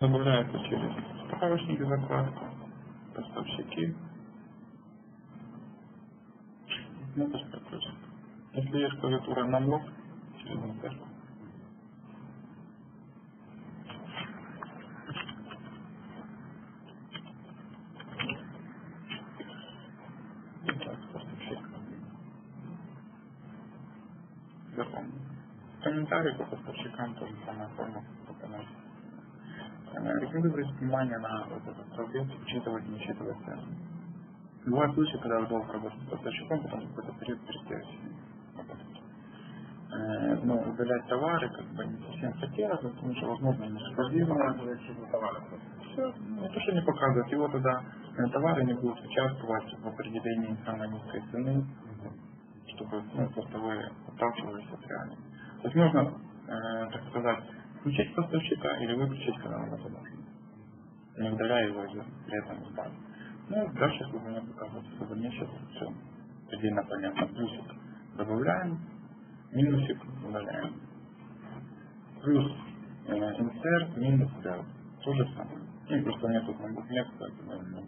Добавляется через справочник закладку, поставщики, кнопочка ключ. Если есть клавиатура на блок, через интер. Запомнил. Комментарии по поставщикам тоже самая форма. Рекомендую обратить внимание на вот этот пробел, учитывать и не учитывать цену. Бывают случаи, когда вы долго работаете с поставщиком, потом какой-то период перестаете работать. Но удалять товары как бы не совсем хотелось, потому что возможно не эксклюзивно. Все, не то, что не показывать, его тогда товары не будут участвовать в определении самой низкой цены, чтобы просто вы отталкивались от реальности. То есть можно, так сказать, включить поставщика или выключить, когда он возможно, не удаляя его при этом из базы. Ну, дальше, чтобы мне показывать, чтобы мне сейчас все предельно понятно. Плюсик добавляем, минусик удаляем. Плюс insert, минус sell. То же самое. Ну, просто у меня тут на букве, поэтому я не могу